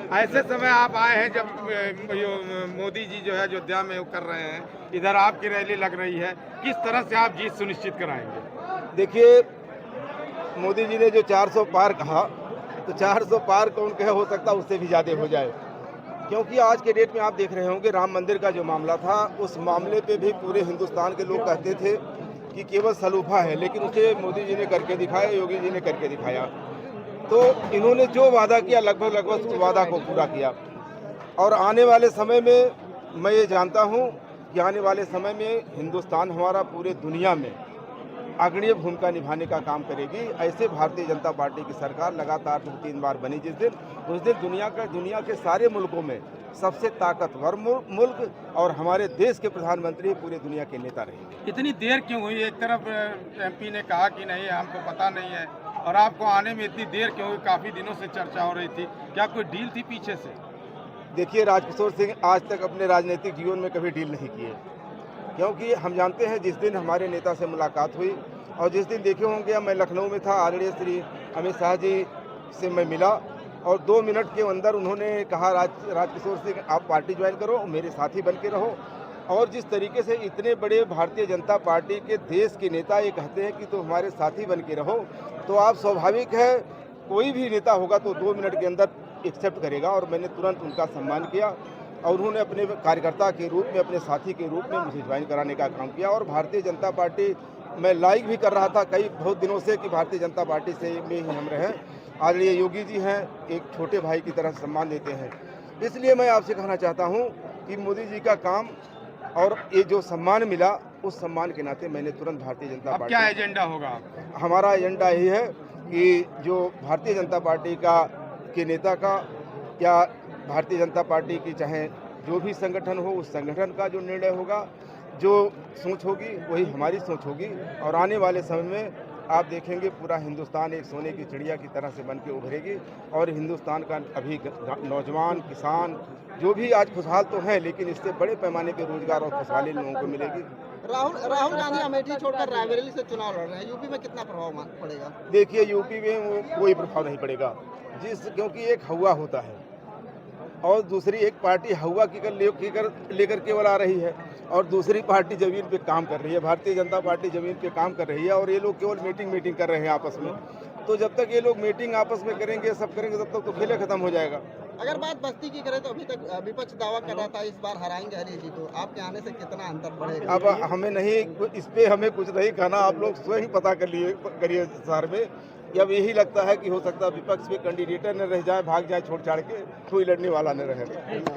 ऐसे समय आप आए हैं जब मोदी जी जो है अयोध्या में वो कर रहे हैं, इधर आपकी रैली लग रही है, किस तरह से आप जीत सुनिश्चित कराएंगे? देखिए, मोदी जी ने जो 400 पार कहा, तो 400 पार कौन कहे, हो सकता है उससे भी ज़्यादा हो जाए। क्योंकि आज के डेट में आप देख रहे होंगे राम मंदिर का जो मामला था, उस मामले पे भी पूरे हिंदुस्तान के लोग कहते थे कि केवल सलूफा है, लेकिन उसे मोदी जी ने करके दिखाया, योगी जी ने करके दिखाया। तो इन्होंने जो वादा किया लगभग लगभग उस वादा को पूरा किया। और आने वाले समय में मैं ये जानता हूँ कि आने वाले समय में हिंदुस्तान हमारा पूरे दुनिया में अग्रणीय भूमिका निभाने का काम करेगी। ऐसे भारतीय जनता पार्टी की सरकार लगातार 2-3 बार बनी उस दिन दुनिया के सारे मुल्कों में सबसे ताकतवर मुल्क और हमारे देश के प्रधानमंत्री पूरे दुनिया के नेता रहेंगे। इतनी देर क्यों हुई? एक तरफ एमपी ने कहा कि नहीं हमको पता नहीं है, और आपको आने में इतनी देर क्यों हुई? काफी दिनों से चर्चा हो रही थी, क्या कोई डील थी पीछे से? देखिए, राजकिशोर सिंह आज तक अपने राजनीतिक जीवन में कभी डील नहीं किए, क्योंकि हम जानते हैं जिस दिन हमारे नेता से मुलाकात हुई और जिस दिन देखे होंगे मैं लखनऊ में था, आदरणीय श्री अमित शाह जी से मैं मिला और 2 मिनट के अंदर उन्होंने कहा राजकिशोर सिंह आप पार्टी ज्वाइन करो, मेरे साथी बन के रहो। और जिस तरीके से इतने बड़े भारतीय जनता पार्टी के देश के नेता ये कहते हैं कि तुम हमारे साथी बन के रहो, तो आप स्वाभाविक है कोई भी नेता होगा तो 2 मिनट के अंदर एक्सेप्ट करेगा। और मैंने तुरंत उनका सम्मान किया और उन्होंने अपने कार्यकर्ता के रूप में, अपने साथी के रूप में मुझे ज्वाइन कराने का काम किया। और भारतीय जनता पार्टी मैं लाइक भी कर रहा था बहुत दिनों से कि भारतीय जनता पार्टी से में ही हम रहें। आदरणीय योगी जी हैं, एक छोटे भाई की तरह सम्मान देते हैं। इसलिए मैं आपसे कहना चाहता हूं कि मोदी जी का काम और ये जो सम्मान मिला, उस सम्मान के नाते मैंने तुरंत भारतीय जनता अब पार्टी। क्या एजेंडा होगा? हमारा एजेंडा यही है कि जो भारतीय जनता पार्टी के नेता का या भारतीय जनता पार्टी की चाहे जो भी संगठन हो, उस संगठन का जो निर्णय होगा, जो सोच होगी, वही हमारी सोच होगी। और आने वाले समय में आप देखेंगे पूरा हिंदुस्तान एक सोने की चिड़िया की तरह से बन के उभरेगी। और हिंदुस्तान का अभी नौजवान, किसान जो भी आज खुशहाल तो हैं, लेकिन इससे बड़े पैमाने पे रोजगार और खुशहाली लोगों को मिलेगी। राहुल गांधी अमेठी छोड़कर रायबरेली से चुनाव लड़ रहे हैं, यूपी में कितना प्रभाव पड़ेगा? देखिए, यूपी में वो कोई प्रभाव नहीं पड़ेगा, क्योंकि एक हवा होता है और दूसरी एक पार्टी हवा लेकर केवल आ रही है और दूसरी पार्टी जमीन पे काम कर रही है। भारतीय जनता पार्टी जमीन पे काम कर रही है और ये लोग केवल मीटिंग कर रहे हैं आपस में। तो जब तक ये लोग मीटिंग आपस में करेंगे, सब करेंगे, तब तक तो खेल खत्म हो जाएगा। अगर बात बस्ती की करें तो अभी तक विपक्ष दावा कर रहा था इस बार हराएंगे हरी जी, तो आपके आने से कितना अंतर बढ़ेगा? अब हमें नहीं, इस पे हमें कुछ नहीं कहना, आप लोग स्वयं पता करिए शहर में। अब यही लगता है कि हो सकता है विपक्ष के कैंडिडेट न रह जाए, भाग जाए छोड़ छाड़ के, कोई लड़ने वाला न रहे।